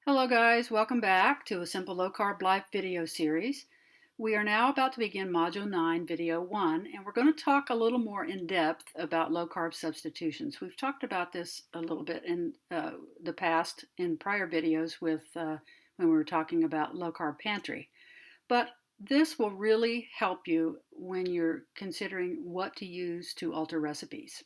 Hello guys, welcome back to a Simple Low Carb Life video series. We are now about to begin Module 9, Video 1, and we're going to talk a little more in depth about low carb substitutions. We've talked about this a little bit in the past in prior videos when we were talking about low carb pantry. But this will really help you when you're considering what to use to alter recipes.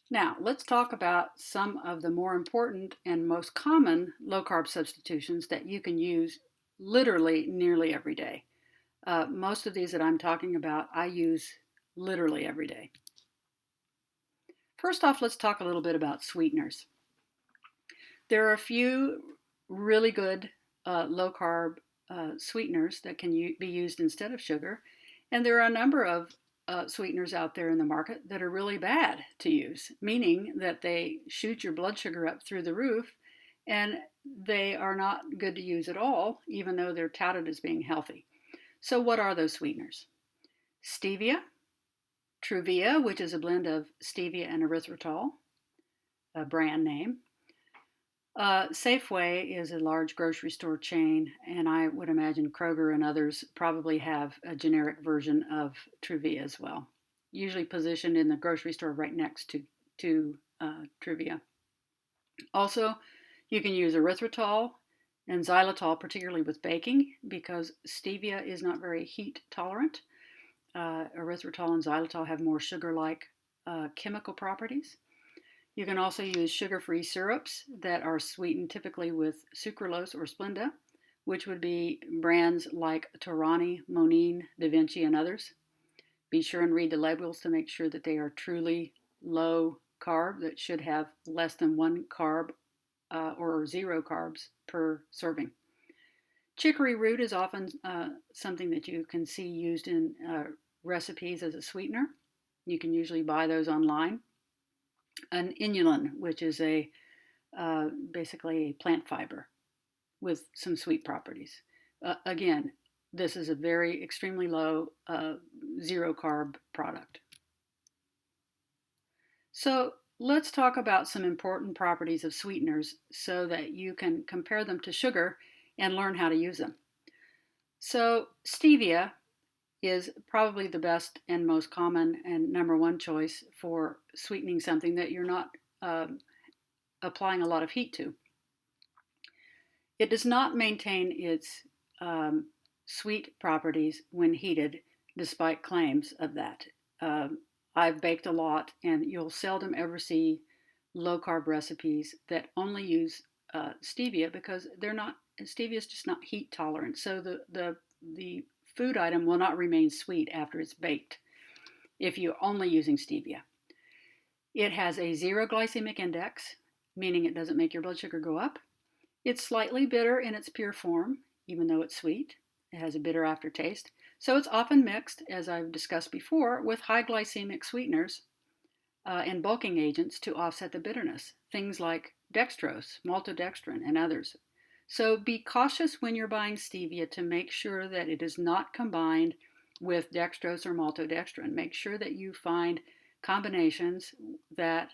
Now, let's talk about some of the more important and most common low carb substitutions that you can use literally nearly every day. Most of these that I'm talking about, I use literally every day. First off, let's talk a little bit about sweeteners. There are a few really good low carb sweeteners that can be used instead of sugar, and there are a number of sweeteners out there in the market that are really bad to use, meaning that they shoot your blood sugar up through the roof and they are not good to use at all, even though they're touted as being healthy. So what are those sweeteners? Stevia, Truvia, which is a blend of stevia and erythritol, a brand name. Safeway is a large grocery store chain, and I would imagine Kroger and others probably have a generic version of Truvia as well, usually positioned in the grocery store right next to Truvia. Also, you can use erythritol and xylitol, particularly with baking, because stevia is not very heat tolerant. Erythritol and xylitol have more sugar-like chemical properties. You can also use sugar-free syrups that are sweetened typically with sucralose or Splenda, which would be brands like Torani, Monine, Da Vinci, and others. Be sure and read the labels to make sure that they are truly low carb, that should have less than 1 carb or 0 carbs per serving. Chicory root is often something that you can see used in recipes as a sweetener. You can usually buy those online. An inulin, which is basically a plant fiber with some sweet properties. Again, this is a very extremely low 0 carb product. So let's talk about some important properties of sweeteners so that you can compare them to sugar and learn how to use them. So stevia is probably the best and most common and number one choice for sweetening something that you're not applying a lot of heat to. It does not maintain its sweet properties when heated, despite claims of that. I've baked a lot, and you'll seldom ever see low-carb recipes that only use stevia because stevia is just not heat tolerant. So the food item will not remain sweet after it's baked if you're only using stevia. It has a 0 glycemic index, meaning it doesn't make your blood sugar go up. It's slightly bitter in its pure form, even though it's sweet. It has a bitter aftertaste. So it's often mixed, as I've discussed before, with high glycemic sweeteners and bulking agents to offset the bitterness, things like dextrose, maltodextrin, and others. So be cautious when you're buying stevia to make sure that it is not combined with dextrose or maltodextrin. Make sure that you find combinations that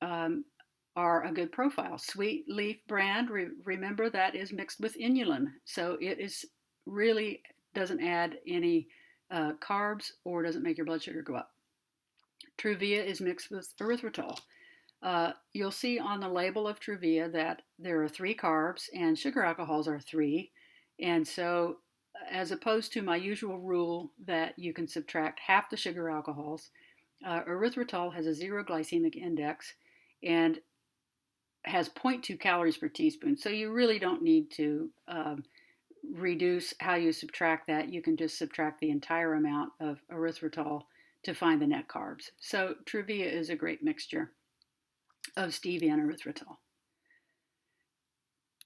are a good profile. Sweet Leaf brand, remember that is mixed with inulin. So it is really doesn't add any carbs or doesn't make your blood sugar go up. Truvia is mixed with erythritol. You'll see on the label of Truvia that there are 3 carbs and sugar alcohols are 3. And so as opposed to my usual rule that you can subtract half the sugar alcohols, erythritol has a 0 glycemic index and has 0.2 calories per teaspoon. So you really don't need to reduce how you subtract that. You can just subtract the entire amount of erythritol to find the net carbs. So Truvia is a great mixture of stevia and erythritol.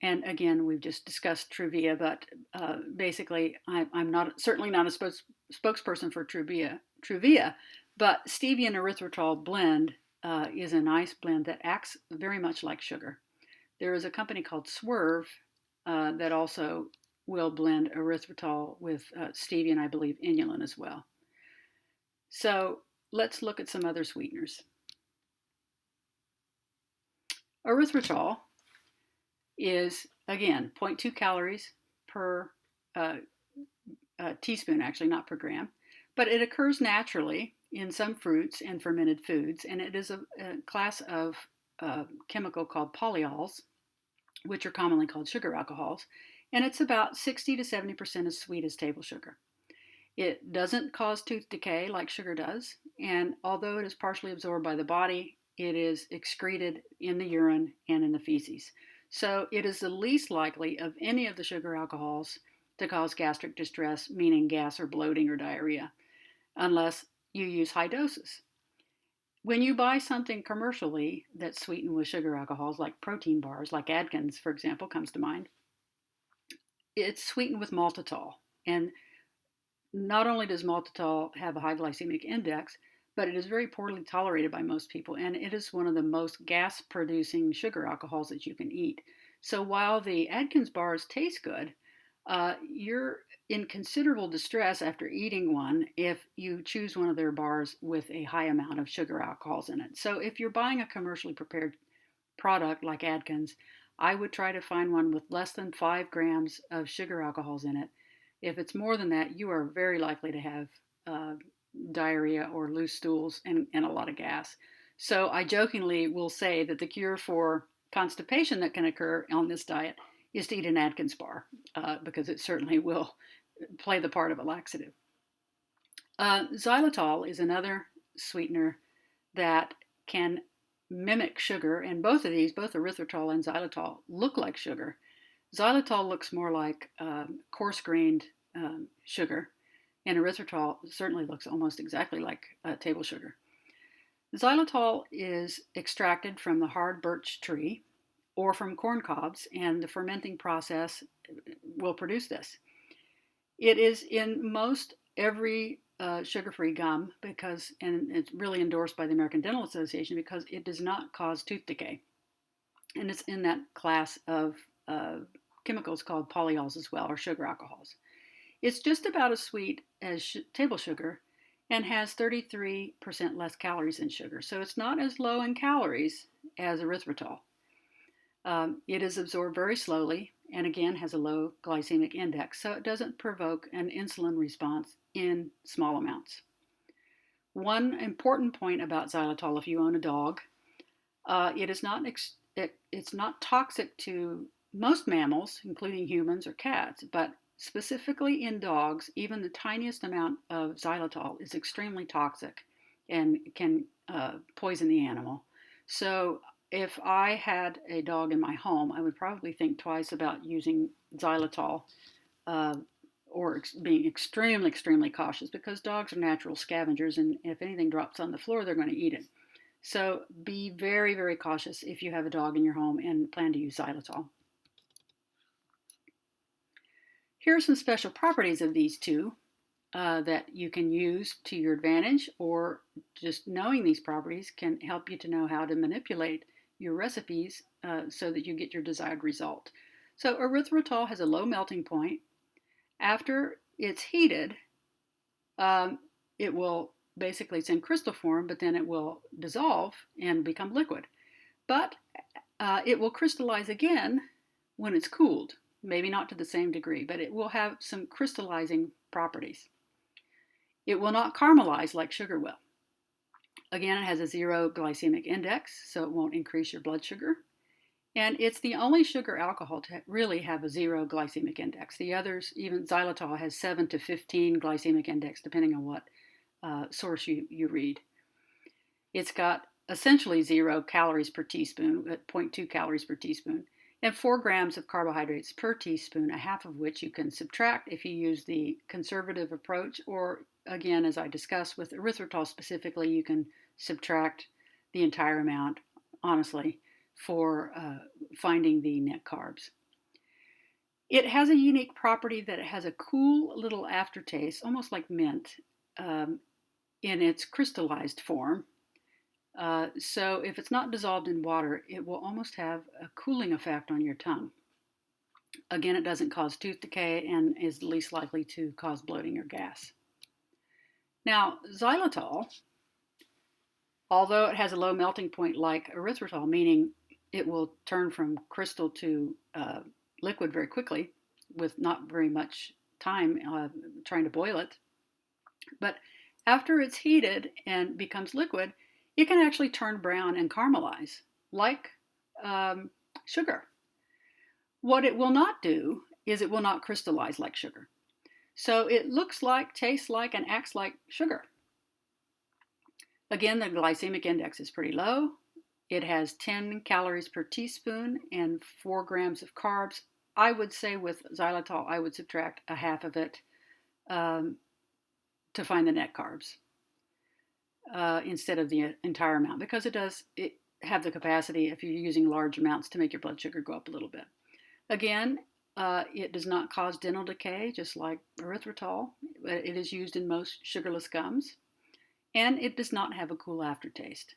And again, we've just discussed Truvia, but basically I'm certainly not a spokesperson for Truvia, but stevia and erythritol blend is a nice blend that acts very much like sugar. There is a company called Swerve that also will blend erythritol with stevia and I believe inulin as well. So let's look at some other sweeteners. Erythritol is, again, zero point 0.2 calories per uh, teaspoon, actually, not per gram, but it occurs naturally in some fruits and fermented foods, and it is a class of chemical called polyols, which are commonly called sugar alcohols, and it's about 60 to 70% as sweet as table sugar. It doesn't cause tooth decay like sugar does, and although it is partially absorbed by the body, it is excreted in the urine and in the feces. So it is the least likely of any of the sugar alcohols to cause gastric distress, meaning gas or bloating or diarrhea, unless you use high doses. When you buy something commercially that's sweetened with sugar alcohols, like protein bars, like Atkins, for example, comes to mind, it's sweetened with maltitol. And not only does maltitol have a high glycemic index, but it is very poorly tolerated by most people, and it is one of the most gas producing sugar alcohols that you can eat. So while the Atkins bars taste good, you're in considerable distress after eating one if you choose one of their bars with a high amount of sugar alcohols in it. So if you're buying a commercially prepared product like Atkins, I would try to find one with less than 5 grams of sugar alcohols in it. If it's more than that, you are very likely to have uh, diarrhea or loose stools and a lot of gas. So I jokingly will say that the cure for constipation that can occur on this diet is to eat an Atkins bar because it certainly will play the part of a laxative. Xylitol is another sweetener that can mimic sugar, and both of these, both erythritol and xylitol, look like sugar. Xylitol looks more like coarse-grained sugar, and erythritol certainly looks almost exactly like table sugar. Xylitol is extracted from the hard birch tree or from corn cobs, and the fermenting process will produce this. It is in most every sugar-free gum because, and it's really endorsed by the American Dental Association because it does not cause tooth decay, and it's in that class of chemicals called polyols as well, or sugar alcohols. It's just about as sweet as table sugar and has 33% less calories than sugar, so it's not as low in calories as erythritol. It is absorbed very slowly and again has a low glycemic index, so it doesn't provoke an insulin response in small amounts. One important point about xylitol, if you own a dog, it is not it's not toxic to most mammals, including humans or cats, but specifically in dogs, even the tiniest amount of xylitol is extremely toxic and can poison the animal. So if I had a dog in my home, I would probably think twice about using xylitol uh, or being extremely, extremely cautious because dogs are natural scavengers, and if anything drops on the floor, they're going to eat it. So be very, very cautious if you have a dog in your home and plan to use xylitol. Here are some special properties of these two that you can use to your advantage, or just knowing these properties can help you to know how to manipulate your recipes so that you get your desired result. So erythritol has a low melting point. After it's heated, it will basically, it's in crystal form, but then it will dissolve and become liquid. But it will crystallize again when it's cooled. Maybe not to the same degree, but it will have some crystallizing properties. It will not caramelize like sugar will. Again, it has a 0 glycemic index, so it won't increase your blood sugar. And it's the only sugar alcohol to really have a 0 glycemic index. The others, even xylitol, has 7 to 15 glycemic index, depending on what source you read. It's got essentially 0 calories per teaspoon, at 0.2 calories per teaspoon, and 4 grams of carbohydrates per teaspoon, a half of which you can subtract if you use the conservative approach, or again, as I discussed with erythritol specifically, you can subtract the entire amount, honestly, for finding the net carbs. It has a unique property that it has a cool little aftertaste, almost like mint, in its crystallized form. So if it's not dissolved in water, it will almost have a cooling effect on your tongue. Again, it doesn't cause tooth decay and is least likely to cause bloating or gas. Now, xylitol, although it has a low melting point like erythritol, meaning it will turn from crystal to liquid very quickly with not very much time trying to boil it. But after it's heated and becomes liquid, it can actually turn brown and caramelize like sugar. What it will not do is it will not crystallize like sugar. So it looks like, tastes like, and acts like sugar. Again, the glycemic index is pretty low. It has 10 calories per teaspoon and 4 grams of carbs. I would say with xylitol, I would subtract a half of it to find the net carbs instead of the entire amount, because it does have the capacity, if you're using large amounts, to make your blood sugar go up a little bit. Again, it does not cause dental decay, just like erythritol. It is used in most sugarless gums, and it does not have a cool aftertaste.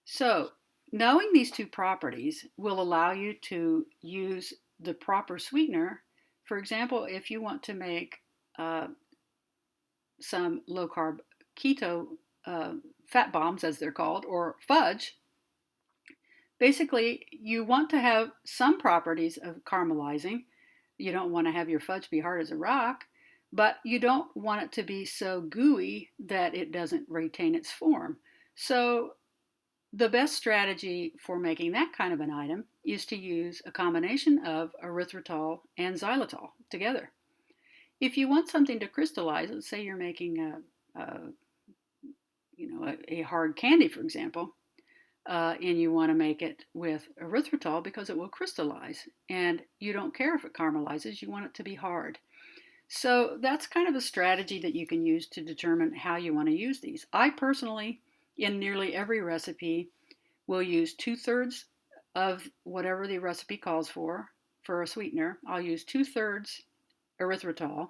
So, knowing these two properties will allow you to use the proper sweetener. For example, if you want to make some low-carb keto fat bombs, as they're called, or fudge, basically you want to have some properties of caramelizing. You don't want to have your fudge be hard as a rock, but you don't want it to be so gooey that it doesn't retain its form. So the best strategy for making that kind of an item is to use a combination of erythritol and xylitol together. If you want something to crystallize, let's say you're making a hard candy, for example, and you want to make it with erythritol because it will crystallize, and you don't care if it caramelizes, you want it to be hard. So that's kind of a strategy that you can use to determine how you want to use these. I personally, in nearly every recipe, will use 2/3 of whatever the recipe calls for a sweetener. I'll use 2/3 erythritol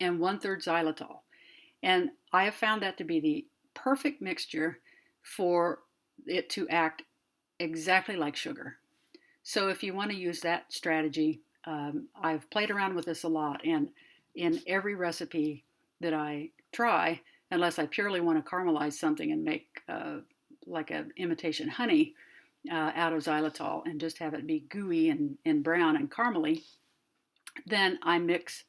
and 1/3 xylitol. And I have found that to be the perfect mixture for it to act exactly like sugar. So if you want to use that strategy, I've played around with this a lot, and in every recipe that I try, unless I purely want to caramelize something and make like an imitation honey out of xylitol and just have it be gooey and brown and caramely, then I mix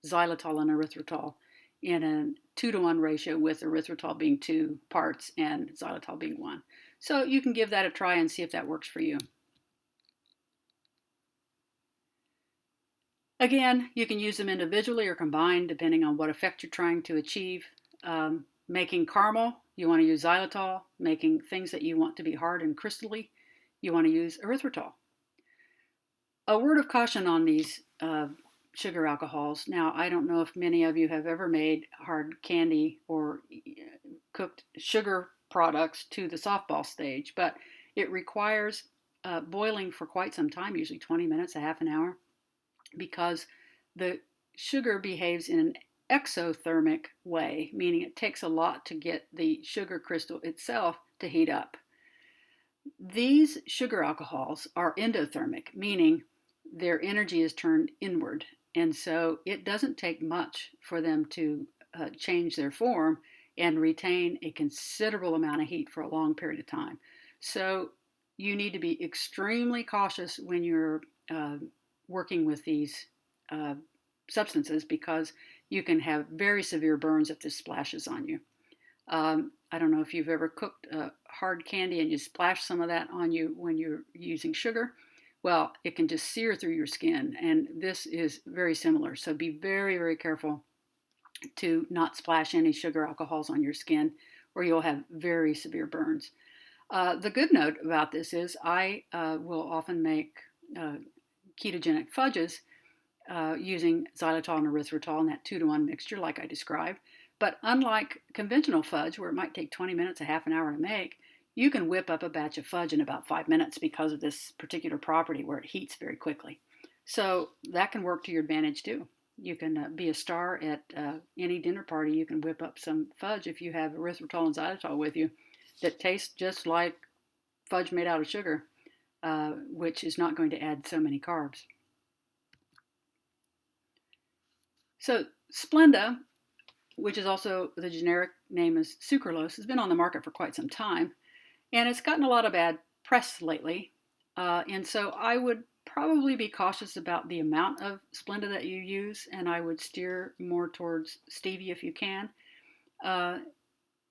xylitol and erythritol in a 2-to-1 ratio, with erythritol being 2 parts and xylitol being 1. So you can give that a try and see if that works for you. Again, you can use them individually or combined depending on what effect you're trying to achieve. Making caramel, you want to use xylitol. Making things that you want to be hard and crystally, you want to use erythritol. A word of caution on these sugar alcohols. Now, I don't know if many of you have ever made hard candy or cooked sugar products to the softball stage, but it requires boiling for quite some time, usually 20 minutes, a half an hour, because the sugar behaves in an exothermic way, meaning it takes a lot to get the sugar crystal itself to heat up. These sugar alcohols are endothermic, meaning their energy is turned inward, and so it doesn't take much for them to change their form and retain a considerable amount of heat for a long period of time. So you need to be extremely cautious when you're working with these substances, because you can have very severe burns if this splashes on you. I don't know if you've ever cooked hard candy and you splash some of that on you when you're using sugar. Well, it can just sear through your skin, and this is very similar. So be very, very careful to not splash any sugar alcohols on your skin, or you'll have very severe burns. The good note about this is I will often make ketogenic fudges using xylitol and erythritol in that 2-to-1 mixture like I described. But unlike conventional fudge, where it might take 20 minutes, a half an hour to make, you can whip up a batch of fudge in about 5 minutes because of this particular property where it heats very quickly. So that can work to your advantage too. You can be a star at any dinner party. You can whip up some fudge if you have erythritol and xylitol with you that tastes just like fudge made out of sugar, which is not going to add so many carbs. So Splenda, which is also the generic name is sucralose, has been on the market for quite some time, and it's gotten a lot of bad press lately And so I would probably be cautious about the amount of Splenda that you use, and I would steer more towards stevia if you can, uh,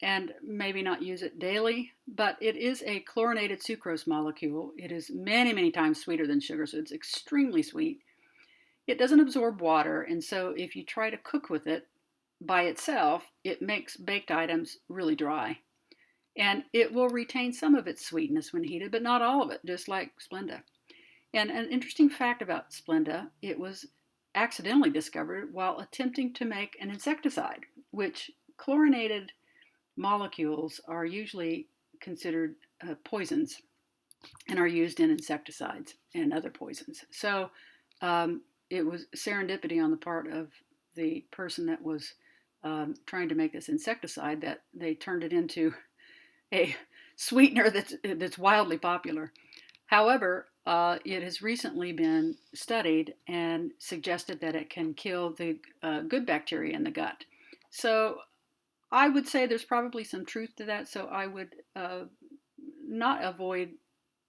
and maybe not use it daily. But it is a chlorinated sucrose molecule. It is many, many times sweeter than sugar, so it's extremely sweet. It doesn't absorb water, and so if you try to cook with it by itself, it makes baked items really dry. And it will retain some of its sweetness when heated, but not all of it, just like Splenda. And an interesting fact about Splenda, it was accidentally discovered while attempting to make an insecticide, which chlorinated molecules are usually considered poisons and are used in insecticides and other poisons. So it was serendipity on the part of the person that was trying to make this insecticide that they turned it into a sweetener that's wildly popular. However, it has recently been studied and suggested that it can kill the good bacteria in the gut. So I would say there's probably some truth to that. So I would not avoid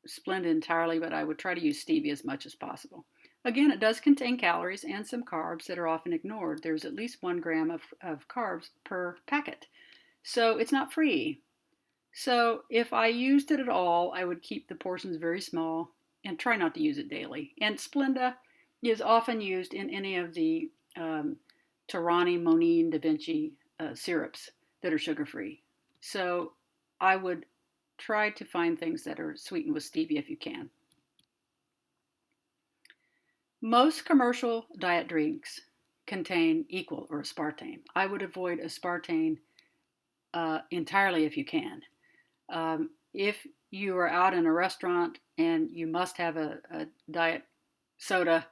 Splenda entirely, but I would try to use stevia as much as possible. Again, it does contain calories and some carbs that are often ignored. There's at least 1 gram of carbs per packet. So it's not free. So if I used it at all, I would keep the portions very small and try not to use it daily. And Splenda is often used in any of the Torani, Monine, Da Vinci syrups that are sugar-free. So I would try to find things that are sweetened with stevia if you can. Most commercial diet drinks contain equal or aspartame. I would avoid aspartame entirely if you can. If you are out in a restaurant and you must have a diet soda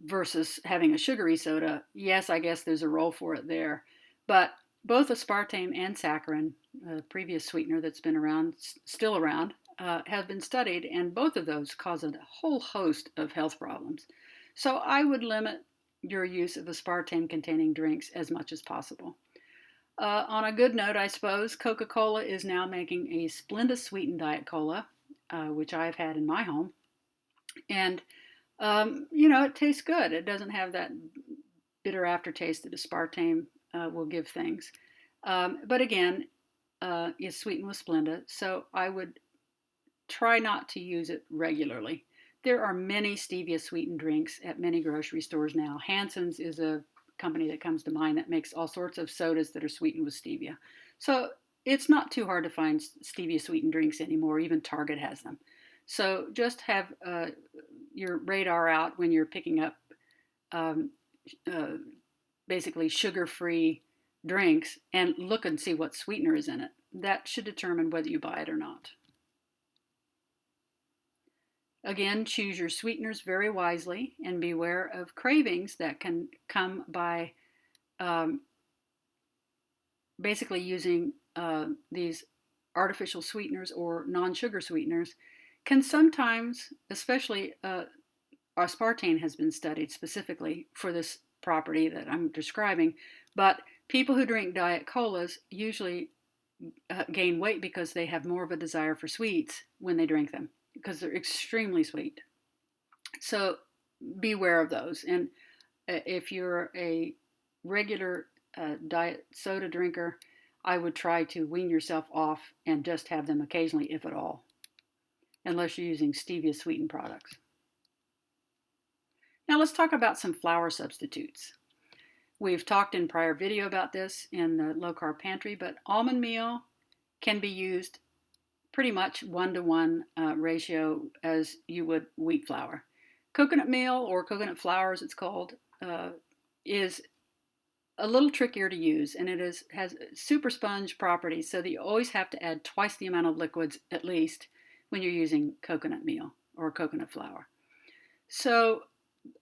versus having a sugary soda, yes, I guess there's a role for it there. But both aspartame and saccharin, a previous sweetener that's been around, still around, have been studied, and both of those cause a whole host of health problems. So I would limit your use of aspartame containing drinks as much as possible. On a good note, I suppose, Coca-Cola is now making a Splenda sweetened Diet Cola, which I've had in my home. And, it tastes good. It doesn't have that bitter aftertaste that aspartame will give things. But again, it's sweetened with Splenda, so I would try not to use it regularly. There are many stevia sweetened drinks at many grocery stores now. Hanson's is a company that comes to mind that makes all sorts of sodas that are sweetened with stevia. So it's not too hard to find stevia sweetened drinks anymore. Even Target has them. So just have your radar out when you're picking up um, basically sugar-free drinks and look and see what sweetener is in it. That should determine whether you buy it or not. Again, choose your sweeteners very wisely and beware of cravings that can come by basically using these artificial sweeteners or non-sugar sweeteners can sometimes, especially aspartame has been studied specifically for this property that I'm describing, but people who drink diet colas usually gain weight because they have more of a desire for sweets when they drink them because they're extremely sweet. So beware of those. And if you're a regular diet soda drinker, I would try to wean yourself off and just have them occasionally, if at all, unless you're using stevia sweetened products. Now let's talk about some flour substitutes. We've talked in prior video about this in the low carb pantry, but almond meal can be used pretty much 1-to-1 ratio as you would wheat flour. Coconut meal, or coconut flour as it's called, is a little trickier to use, and it has super sponge properties, so that you always have to add twice the amount of liquids at least when you're using coconut meal or coconut flour. So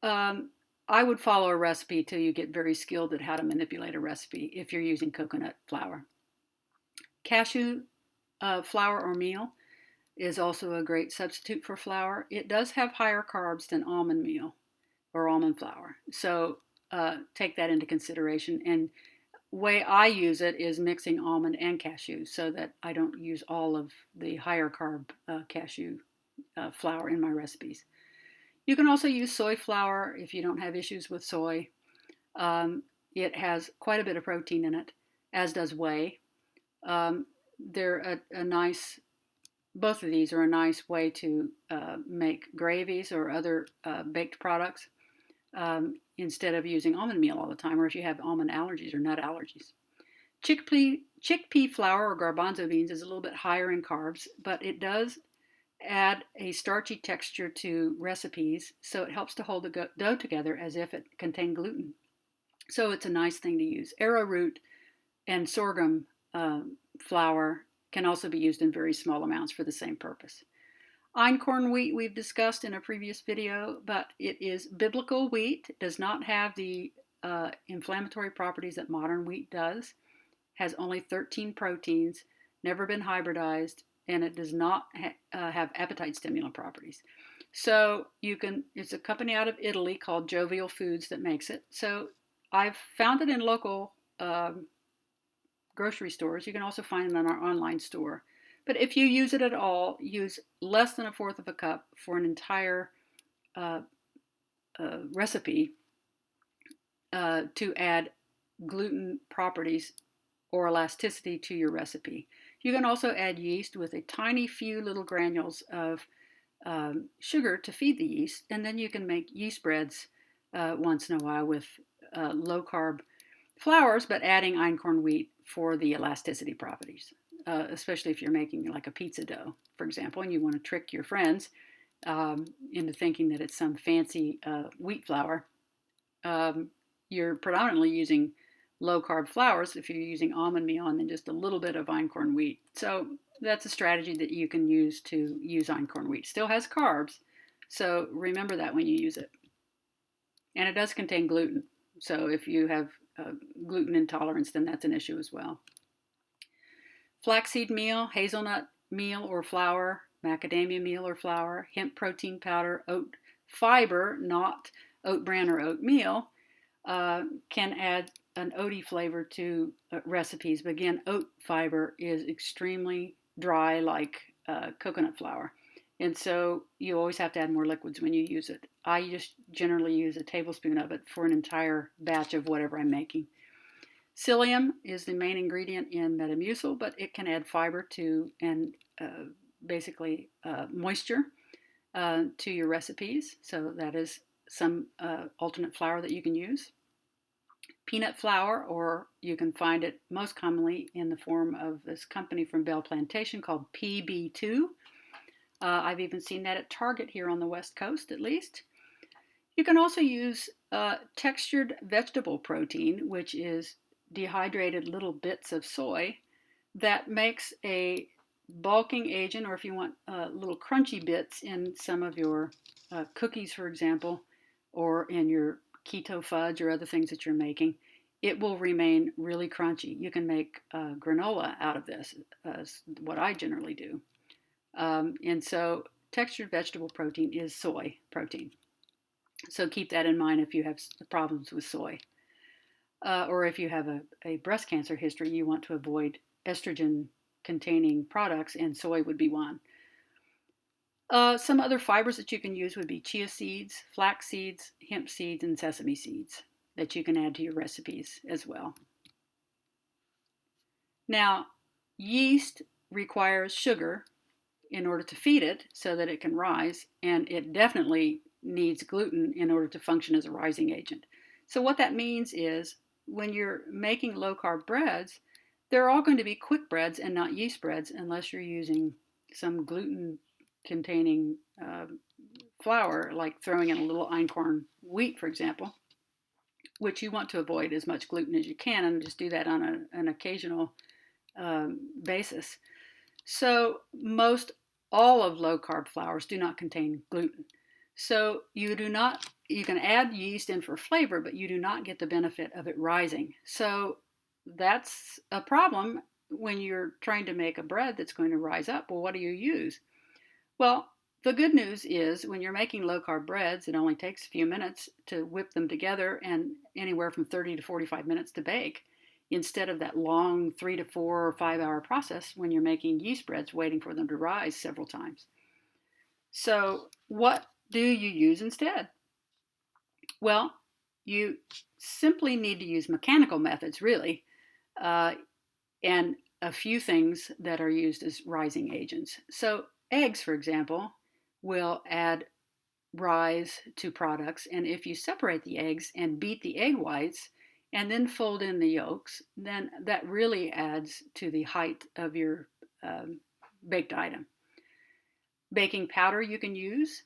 I would follow a recipe till you get very skilled at how to manipulate a recipe if you're using coconut flour. Cashew flour or meal is also a great substitute for flour. It does have higher carbs than almond meal or almond flour, so take that into consideration. And way I use it is mixing almond and cashew so that I don't use all of the higher carb cashew flour in my recipes. You can also use soy flour if you don't have issues with soy. It has quite a bit of protein in it, as does whey. They're a nice, both of these are a nice way to make gravies or other baked products instead of using almond meal all the time, or if you have almond allergies or nut allergies. Chickpea flour or garbanzo beans is a little bit higher in carbs, but it does add a starchy texture to recipes, so it helps to hold the dough together as if it contained gluten. So it's a nice thing to use. Arrowroot and sorghum flour can also be used in very small amounts for the same purpose. Einkorn wheat we've discussed in a previous video, but it is biblical wheat. It does not have the inflammatory properties that modern wheat does. Has only 13 proteins, never been hybridized, and it does not have appetite stimulant properties. So it's a company out of Italy called Jovial Foods that makes it. So I've found it in local grocery stores. You can also find it on our online store. But if you use it at all, use less than 1/4 of a cup for an entire recipe to add gluten properties or elasticity to your recipe. You can also add yeast with a tiny few little granules of sugar to feed the yeast, and then you can make yeast breads once in a while with low-carb flours, but adding einkorn wheat for the elasticity properties, especially if you're making like a pizza dough, for example, and you want to trick your friends into thinking that it's some fancy wheat flour. You're predominantly using low-carb flours if you're using almond meal and then just a little bit of einkorn wheat. So that's a strategy that you can use to use einkorn wheat. Still has carbs, so remember that when you use it. And it does contain gluten, so if you have gluten intolerance, then that's an issue as well. Flaxseed meal, hazelnut meal or flour, macadamia meal or flour, hemp protein powder, oat fiber, not oat bran or oatmeal, can add an oaty flavor to recipes. But again, oat fiber is extremely dry like coconut flour. And so you always have to add more liquids when you use it. I just generally use a tablespoon of it for an entire batch of whatever I'm making. Psyllium is the main ingredient in Metamucil, but it can add fiber to and basically moisture to your recipes. So that is some alternate flour that you can use. Peanut flour, or you can find it most commonly in the form of this company from Bell Plantation called PB2. I've even seen that at Target here on the West Coast, at least. You can also use textured vegetable protein, which is dehydrated little bits of soy that makes a bulking agent, or if you want little crunchy bits in some of your cookies, for example, or in your keto fudge or other things that you're making, it will remain really crunchy. You can make granola out of this, what I generally do. And so textured vegetable protein is soy protein. So keep that in mind if you have problems with soy. Or if you have a breast cancer history, you want to avoid estrogen-containing products, and soy would be one. Some other fibers that you can use would be chia seeds, flax seeds, hemp seeds, and sesame seeds that you can add to your recipes as well. Now, yeast requires sugar in order to feed it so that it can rise, and it definitely needs gluten in order to function as a rising agent. So what that means is when you're making low-carb breads, they're all going to be quick breads and not yeast breads unless you're using some gluten-containing flour, like throwing in a little einkorn wheat, for example, which you want to avoid as much gluten as you can, and just do that on an occasional basis. So all of low-carb flours do not contain gluten. So you can add yeast in for flavor, but you do not get the benefit of it rising. So that's a problem when you're trying to make a bread that's going to rise up. Well, what do you use? Well, the good news is when you're making low-carb breads, it only takes a few minutes to whip them together and anywhere from 30 to 45 minutes to bake, instead of that long 3 to 4 or 5 hour process when you're making yeast breads, waiting for them to rise several times. So, what do you use instead? Well, you simply need to use mechanical methods, really, uh, and a few things that are used as rising agents. So, eggs, for example, will add rise to products, and if you separate the eggs and beat the egg whites and then fold in the yolks, then that really adds to the height of your baked item. Baking powder you can use.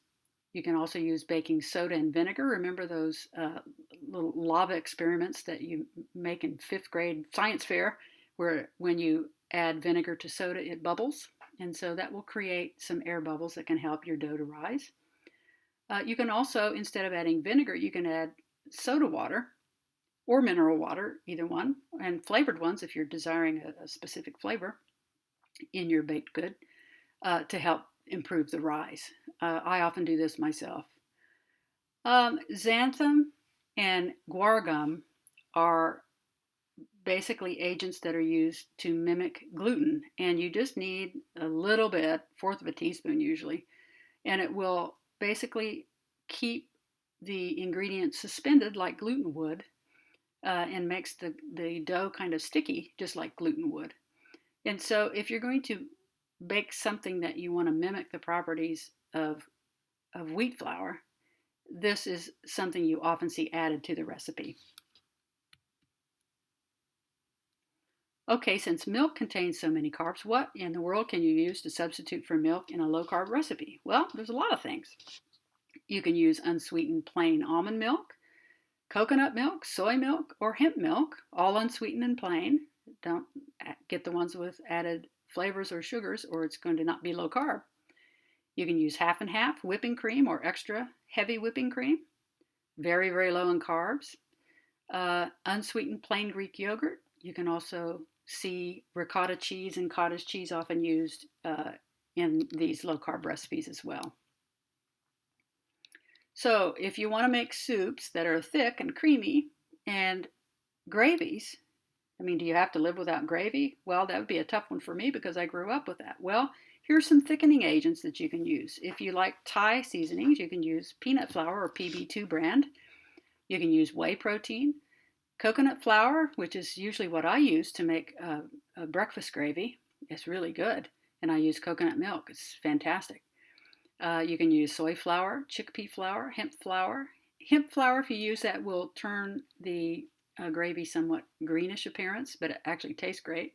You can also use baking soda and vinegar. Remember those little lava experiments that you make in fifth grade science fair, where when you add vinegar to soda, it bubbles? And so that will create some air bubbles that can help your dough to rise. You can also, instead of adding vinegar, you can add soda water or mineral water, either one, and flavored ones if you're desiring a specific flavor in your baked good to help improve the rise. I often do this myself. Xanthan and guar gum are basically agents that are used to mimic gluten, and you just need a little bit, fourth of a teaspoon usually, and it will basically keep the ingredients suspended like gluten would, and makes the dough kind of sticky, just like gluten would. And so, if you're going to bake something that you want to mimic the properties of wheat flour, this is something you often see added to the recipe. Okay, since milk contains so many carbs, what in the world can you use to substitute for milk in a low carb recipe? Well, there's a lot of things. You can use unsweetened plain almond milk, coconut milk, soy milk, or hemp milk, all unsweetened and plain. Don't get the ones with added flavors or sugars, or it's going to not be low carb. You can use half and half whipping cream or extra heavy whipping cream, very, very low in carbs. Unsweetened plain Greek yogurt. You can also see ricotta cheese and cottage cheese often used in these low carb recipes as well. So, if you want to make soups that are thick and creamy and gravies, I mean, do you have to live without gravy? Well, that would be a tough one for me because I grew up with that. Well, here's some thickening agents that you can use. If you like Thai seasonings, you can use peanut flour or PB2 brand. You can use whey protein, coconut flour, which is usually what I use to make a breakfast gravy. It's really good. And I use coconut milk. It's fantastic. You can use soy flour, chickpea flour, hemp flour. Hemp flour, if you use that, will turn the gravy somewhat greenish appearance, but it actually tastes great.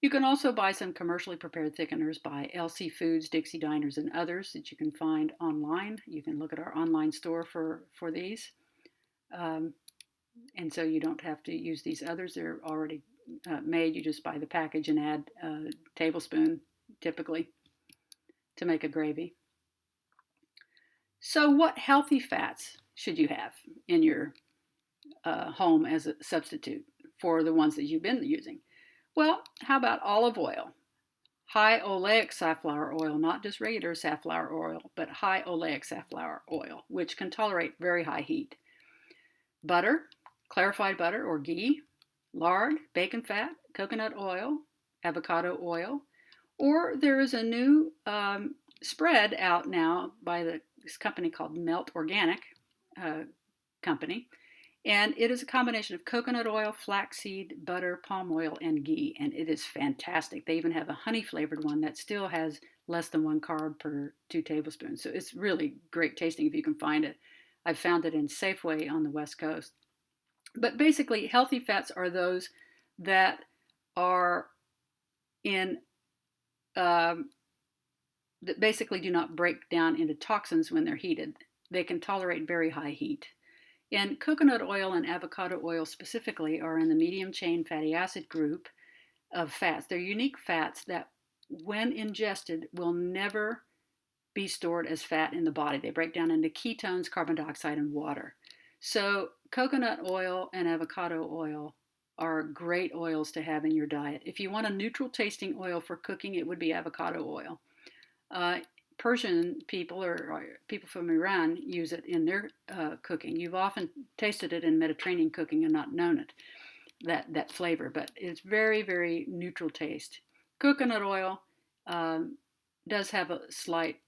You can also buy some commercially prepared thickeners by LC Foods, Dixie Diners, and others that you can find online. You can look at our online store for these. And so you don't have to use these others. They're already made. You just buy the package and add a tablespoon, typically, to make a gravy. So what healthy fats should you have in your home as a substitute for the ones that you've been using? Well, how about olive oil? High oleic safflower oil, not just regular safflower oil, but high oleic safflower oil, which can tolerate very high heat. Butter, clarified butter or ghee, lard, bacon fat, coconut oil, avocado oil, or there is a new spread out now by this company called Melt Organic company, and it is a combination of coconut oil, flaxseed, butter, palm oil, and ghee, and it is fantastic. They even have a honey flavored one that still has less than 1 carb per 2 tablespoons, so it's really great tasting if you can find it. I've found it in Safeway on the West Coast. But basically, healthy fats are those that are in that basically do not break down into toxins when they're heated. They can tolerate very high heat. And coconut oil and avocado oil specifically are in the medium chain fatty acid group of fats. They're unique fats that, when ingested, will never be stored as fat in the body. They break down into ketones, carbon dioxide, and water. So coconut oil and avocado oil are great oils to have in your diet. If you want a neutral tasting oil for cooking, it would be avocado oil. Persian people or people from Iran use it in their cooking. You've often tasted it in Mediterranean cooking and not known it, that flavor, but it's very, very neutral taste. Coconut oil does have a slight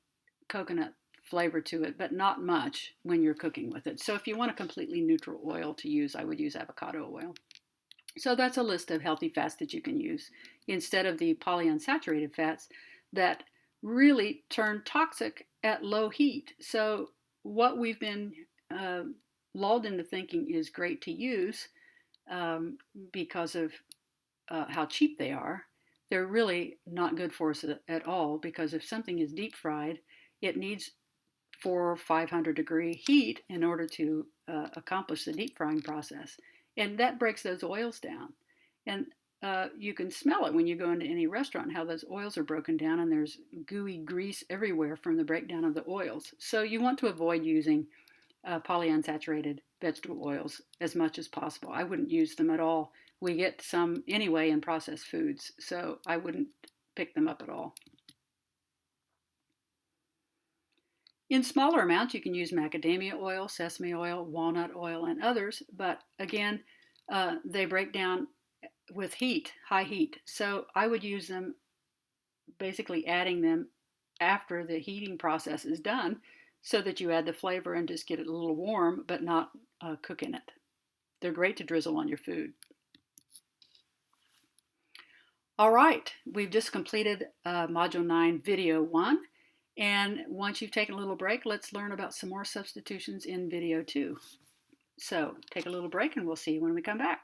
coconut flavor to it, but not much when you're cooking with it. So if you want a completely neutral oil to use, I would use avocado oil. So that's a list of healthy fats that you can use instead of the polyunsaturated fats that really turn toxic at low heat. So what we've been lulled into thinking is great to use because of how cheap they are. They're really not good for us at all, because if something is deep fried, it needs 400 or 500-degree heat in order to accomplish the deep frying process. And that breaks those oils down. And you can smell it when you go into any restaurant, how those oils are broken down, and there's gooey grease everywhere from the breakdown of the oils. So you want to avoid using polyunsaturated vegetable oils as much as possible. I wouldn't use them at all. We get some anyway in processed foods, so I wouldn't pick them up at all. In smaller amounts, you can use macadamia oil, sesame oil, walnut oil, and others, but again, they break down with heat, high heat. So I would use them, basically adding them after the heating process is done, so that you add the flavor and just get it a little warm, but not cooking it. They're great to drizzle on your food. All right, we've just completed Module 9, Video 1. And once you've taken a little break, let's learn about some more substitutions in Video 2. So take a little break and we'll see you when we come back.